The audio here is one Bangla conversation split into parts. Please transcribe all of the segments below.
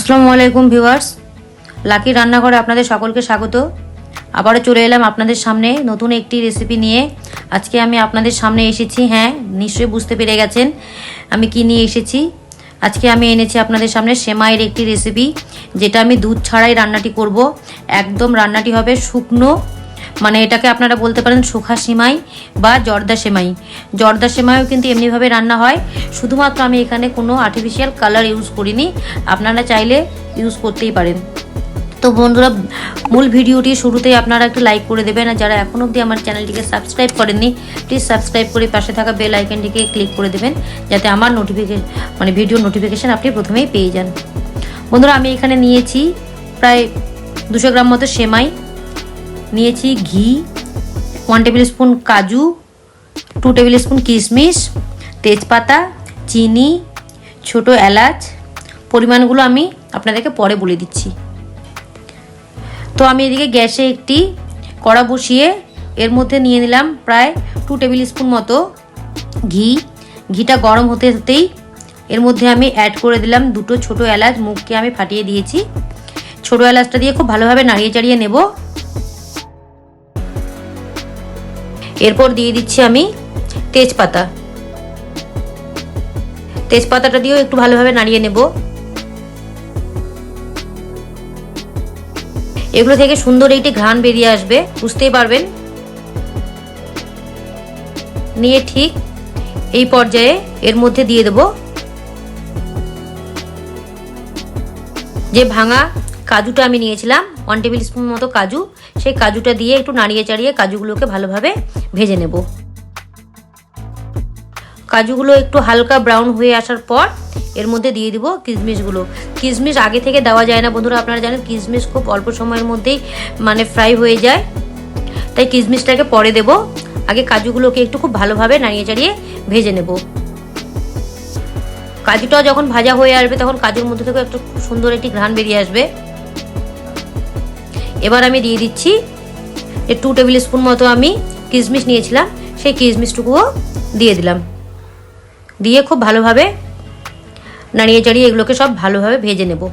আসসালামু আলাইকুম ভিউয়ার্স, লাকি রান্নাঘরে আপনাদের সকলকে স্বাগত। আবারও চলে এলাম আপনাদের সামনে নতুন একটি রেসিপি নিয়ে। আজকে আমি আপনাদের সামনে এসেছি, হ্যাঁ নিশ্চয়ই বুঝতে পেরে গেছেন আমি কি নিয়ে এসেছি। আজকে আমি এনেছি আপনাদের সামনে সেমাইয়ের একটি রেসিপি, যেটা আমি দুধ ছাড়াই রান্নাটি করব। একদম রান্নাটি হবে শুকনো, মানে এটাকে আপনারা বলতে পারেন শুখা সেমাই বা জর্দা সেমাই। জর্দা সেমাইও কিন্তু এমনিভাবে রান্না হয়, শুধুমাত্র আমি এখানে কোনো আর্টিফিশিয়াল কালার ইউজ করিনি, আপনারা চাইলে ইউজ করতেই পারেন। তো বন্ধুরা, মূল ভিডিওটি শুরুতেই আপনারা একটু লাইক করে দেবেন, আর যারা এখনও অবধি আমার চ্যানেলটিকে সাবস্ক্রাইব করেননি প্লিজ সাবস্ক্রাইব করে পাশে থাকা বেল আইকনটিকে ক্লিক করে দেবেন, যাতে আমার ভিডিও নোটিফিকেশান আপনি প্রথমেই পেয়ে যান। বন্ধুরা, আমি এখানে নিয়েছি প্রায় 200 গ্রাম মতো সেমাই, নিয়েছি ঘি, 1 টেবিল স্পুন কাজু, 2 টেবিল স্পুন কিশমিশ, তেজপাতা, চিনি, ছোট এলাচ। পরিমাণগুলো আমি আপনাদেরকে পরে বলে দিচ্ছি। তো আমি এদিকে গ্যাসে একটি কড়া বসিয়ে এর মধ্যে নিয়ে নিলাম প্রায় 2 টেবিল স্পুন মতো ঘি। ঘিটা গরম হতে হতেই এর মধ্যে আমি অ্যাড করে দিলাম 2টো ছোট এলাচ, মুখকে আমি ফাটিয়ে দিয়েছি। ছোট এলাচটা দিয়ে খুব ভালোভাবে নাড়িয়ে চাড়িয়ে নেব। এরপর দিয়ে দিচ্ছি আমি তেজপাতা। তেজপাতাটা দিয়েও একটু ভালোভাবে নাড়িয়ে নেব। এগুলো থেকে সুন্দর একটি ঘ্রাণ বেরিয়ে আসবে, বুঝতেই পারবেন। নিয়ে ঠিক এই পর্যায়ে এর মধ্যে দিয়ে দেব যে ভাঙা কাজুটা আমি নিয়েছিলাম, 1 টেবিল স্পুন মতো কাজু। সেই কাজুটা দিয়ে একটু নাড়িয়ে চাড়িয়ে কাজুগুলোকে ভালোভাবে ভেজে নেব। কাজুগুলো একটু হালকা ব্রাউন হয়ে আসার পর এর মধ্যে দিয়ে দিব কিশমিশগুলো। কিশমিশ আগে থেকে দেওয়া যায় না বন্ধুরা, আপনারা জানেন কিশমিশ খুব অল্প সময়ের মধ্যেই ফ্রাই হয়ে যায়, তাই কিশমিশটাকে পরে দেব। আগে কাজুগুলোকে একটু খুব ভালোভাবে নাড়িয়ে চাড়িয়ে ভেজে নেব। কাজুটাও যখন ভাজা হয়ে আসবে তখন কাজুর মধ্যে থেকে একটু সুন্দর একটি ঘ্রাণ বেরিয়ে আসবে। এবার আমি দিয়ে দিচ্ছি 2 টেবিল স্পুন মতো আমি কিশমিশ নিয়েছিলাম, সেই কিশমিশটুকুও দিয়ে দিলাম। দিয়ে খুব ভালোভাবে নাড়িয়ে চাড়িয়ে এগুলোকে সব ভালোভাবে ভেজে নেব।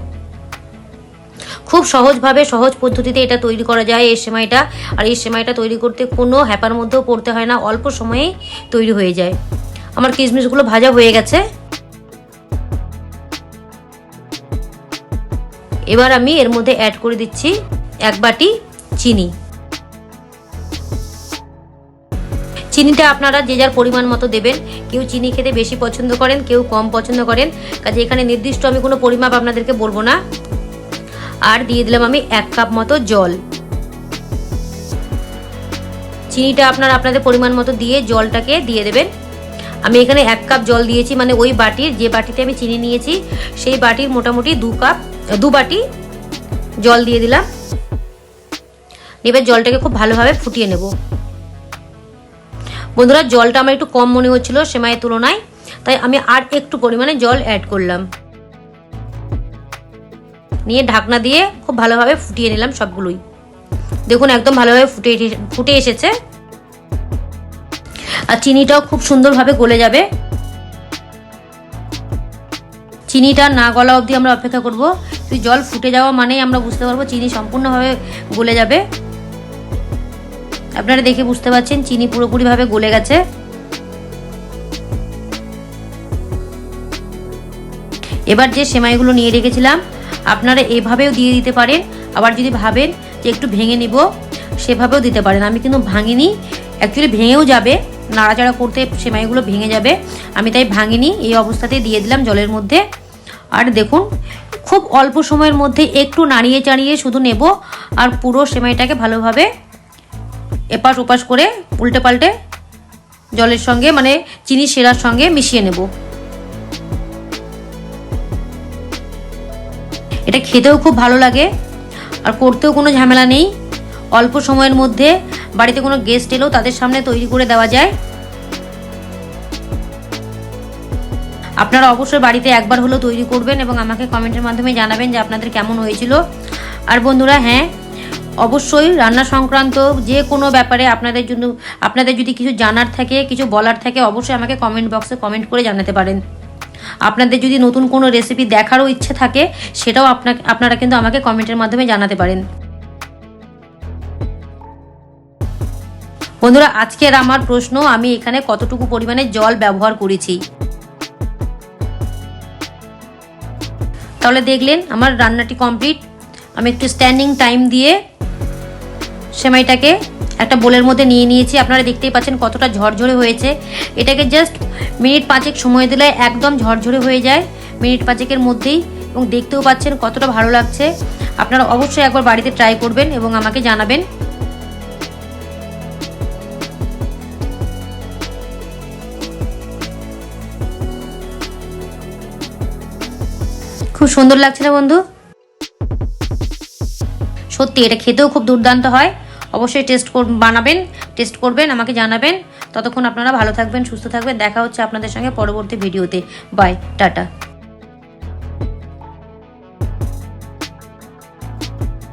খুব সহজভাবে সহজ পদ্ধতিতে এটা তৈরি করা যায় এই সেমাইটা। আর এই সেমাইটা তৈরি করতে কোনো হ্যাপার মধ্যেও পড়তে হয় না, অল্প সময়েই তৈরি হয়ে যায়। আমার কিশমিশগুলো ভাজা হয়ে গেছে। এবার আমি এর মধ্যে অ্যাড করে দিচ্ছি 1 বাটি চিনি। চিনিটা আপনারা যে যার পরিমাণ মতো দেবেন, কেউ চিনি খেতে বেশি পছন্দ করেন, কেউ কম পছন্দ করেন, কাজে এখানে নির্দিষ্ট আমি কোনো পরিমাপ আপনাদেরকে বলবো না। আর দিয়ে দিলাম আমি 1 কাপ মতো জল। চিনিটা আপনারা আপনাদের পরিমাণ মতো দিয়ে জলটাকে দিয়ে দেবেন। আমি এখানে 1 কাপ জল দিয়েছি, মানে ওই বাটির, যে বাটিতে আমি চিনি নিয়েছি সেই বাটির মোটামুটি 2 বাটি জল দিয়ে দিলাম। এবার জলটাকে খুব ভালোভাবে ফুটিয়ে নেব। বন্ধুরা, জলটা আমার একটু কম মনে হচ্ছিল সেমাইয়ের তুলনায়, তাই আমি আর একটু পরিমাণে জল অ্যাড করলাম। নিয়ে ঢাকনা দিয়ে খুব ভালোভাবে ফুটিয়ে নিলাম সবগুলোই। দেখুন একদম ভালোভাবে ফুটে এসেছে, আর চিনিটাও খুব সুন্দরভাবে গলে যাবে। চিনিটা না গলা অবধি আমরা অপেক্ষা করব। জল ফুটে যাওয়া মানেই আমরা বুঝতে পারবো চিনি সম্পূর্ণভাবে গলে যাবে। আপনারা দেখে বুঝতে পারছেন চিনি পুরোপুরিভাবে গলে গেছে। এবার যে সেমাইগুলো নিয়ে রেখেছিলাম আপনারা এভাবেও দিয়ে দিতে পারেন, আবার যদি ভাবেন যে একটু ভেঙে নিব সেভাবেও দিতে পারেন। আমি কিন্তু ভাঙিনি, অ্যাকচুয়ালি ভেঙেও যাবে, নাড়াচাড়া করতে সেমাইগুলো ভেঙে যাবে, আমি তাই ভাঙিনি, এই অবস্থাতেই দিয়ে দিলাম জলের মধ্যে। আর দেখুন খুব অল্প সময়ের মধ্যে একটু নাড়িয়ে চাড়িয়ে শুধু নেব, আর পুরো সেমাইটাকে ভালোভাবে এপাশ ওপাশ করে উল্টে পাল্টে জলের সঙ্গে চিনি শিরার সঙ্গে মিশিয়ে নেব। এটা খেতেও খুব ভালো লাগে, আর করতেও কোনো ঝামেলা নেই। অল্প সময়ের মধ্যে বাড়িতে কোনো গেস্ট এলেও তাদের সামনে তৈরি করে দেওয়া যায়। আপনারা অবশ্যই বাড়িতে একবার হলেও তৈরি করবেন এবং আমাকে কমেন্টের মাধ্যমে জানাবেন যে আপনাদের কেমন হয়েছিল। আর বন্ধুরা, হ্যাঁ অবশ্যই রান্না সংক্রান্ত যে কোনো ব্যাপারে আপনাদের যদি কিছু জানার থাকে, কিছু বলার থাকে, অবশ্যই আমাকে কমেন্ট বক্সে কমেন্ট করে জানাতে পারেন। আপনাদের যদি নতুন কোনো রেসিপি দেখারও ইচ্ছে থাকে সেটাও আপনারা কিন্তু আমাকে কমেন্টের মাধ্যমে জানাতে পারেন। বন্ধুরা, আজকের আমার প্রশ্ন, আমি এখানে কতটুকু পরিমাণে জল ব্যবহার করেছি। তাহলে দেখলেন আমার রান্নাটি কমপ্লিট। আমি একটু স্ট্যান্ডিং টাইম দিয়ে সেমাইটাকে একটা বোলের মধ্যে নিয়ে নিয়েছি। আপনারা দেখতেই পাচ্ছেন কতটা ঝরঝরে হয়েছে। এটাকে জাস্ট মিনিট 5 সময় দিলে একদম ঝরঝরে হয়ে যায় মিনিট 5 মধ্যেই, এবং দেখতেও পাচ্ছেন কতটা ভালো লাগছে। আপনারা অবশ্যই একবার বাড়িতে ট্রাই করবেন এবং আমাকে জানাবেন। খুব সুন্দর লাগছে না বন্ধু? সত্যি এটা খেতেও খুব দুর্দান্ত হয়। অবশ্যই বানাবেন, টেস্ট করবেন, আমাকে জানাবেন। ততক্ষণ আপনারা ভালো থাকবেন, সুস্থ থাকবেন। দেখা হচ্ছে আপনাদের সঙ্গে পরবর্তী ভিডিওতে। Bye, tata.